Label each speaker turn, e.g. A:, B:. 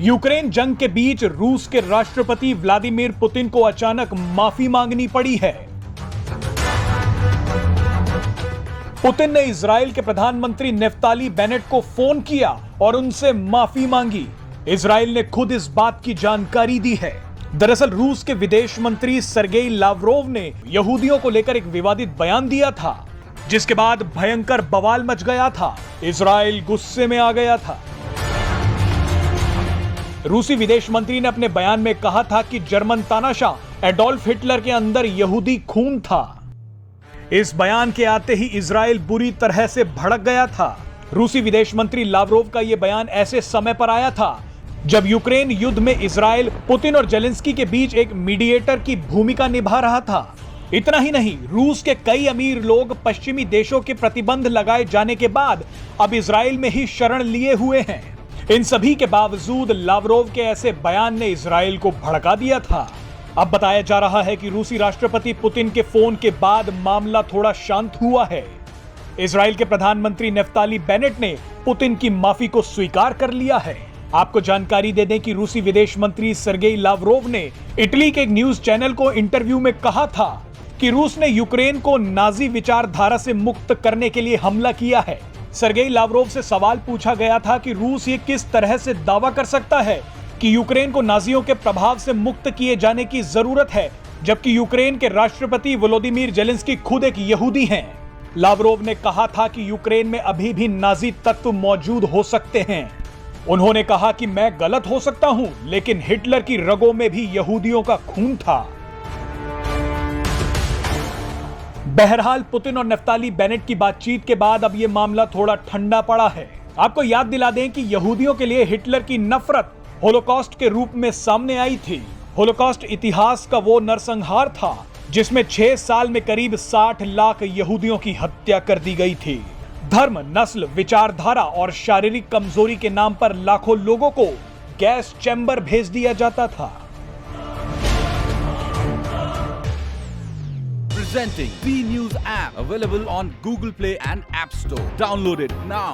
A: Ukraine जंग के बीच रूस के राष्ट्रपति व्लादिमीर पुतिन को अचानक माफी मांगनी पड़ी है। पुतिन ने इजराइल के प्रधानमंत्री नेफ्ताली बेनेट को फोन किया और उनसे माफी मांगी। इजराइल ने खुद इस बात की जानकारी दी है। दरअसल रूस के विदेश मंत्री सरगेई लावरोव ने यहूदियों को लेकर एक विवादित बयान दिया था, जिसके बाद भयंकर बवाल मच गया था। इजराइल गुस्से में आ गया था। रूसी विदेश मंत्री ने अपने बयान में कहा था कि जर्मन तानाशाह एडोल्फ हिटलर के अंदर यहूदी खून था। इस बयान के आते ही इजराइल बुरी तरह से भड़क गया था। रूसी विदेश मंत्री लावरोव का यह बयान ऐसे समय पर आया था जब यूक्रेन युद्ध में इजराइल पुतिन और जेलेंस्की के बीच एक मीडिएटर की भूमिका निभा रहा था। इतना ही नहीं, रूस के कई अमीर लोग पश्चिमी देशों के प्रतिबंध लगाए जाने के बाद अब इजराइल में ही शरण लिए हुए हैं। इन सभी के बावजूद लावरोव के ऐसे बयान ने इजराइल को भड़का दिया था। अब बताया जा रहा है कि रूसी राष्ट्रपति पुतिन के फोन के बाद मामला थोड़ा शांत हुआ है। इजराइल के प्रधानमंत्री नेफ्ताली बेनेट ने पुतिन की माफी को स्वीकार कर लिया है। आपको जानकारी दे दें कि रूसी विदेश मंत्री सरगेई लावरोव ने इटली के एक न्यूज चैनल को इंटरव्यू में कहा था कि रूस ने यूक्रेन को नाजी विचारधारा से मुक्त करने के लिए हमला किया है। सरगेई लावरोव से सवाल पूछा गया था कि रूस ये किस तरह से दावा कर सकता है कि यूक्रेन को नाजियों के प्रभाव से मुक्त किए जाने की जरूरत है, जबकि यूक्रेन के राष्ट्रपति वोलोदिमीर जेलेंस्की खुद एक यहूदी हैं। लावरोव ने कहा था कि यूक्रेन में अभी भी नाजी तत्व मौजूद हो सकते हैं। उन्होंने कहा कि मैं गलत हो सकता हूं, लेकिन हिटलर की रगों में भी यहूदियों का खून था। बहरहाल पुतिन और नेफ्ताली बेनेट की बातचीत के बाद अब यह मामला थोड़ा ठंडा पड़ा है। आपको याद दिला दें कि यहूदियों के लिए हिटलर की नफरत होलोकॉस्ट के रूप में सामने आई थी। होलोकॉस्ट इतिहास का वो नरसंहार था जिसमें 6 साल में करीब 60 लाख यहूदियों की हत्या कर दी गई थी। धर्म, नस्ल, विचारधारा और शारीरिक कमजोरी के नाम पर लाखों लोगों को गैस चैम्बर भेज दिया जाता था।
B: Presenting B News app, available on Google Play and App Store. Download it now.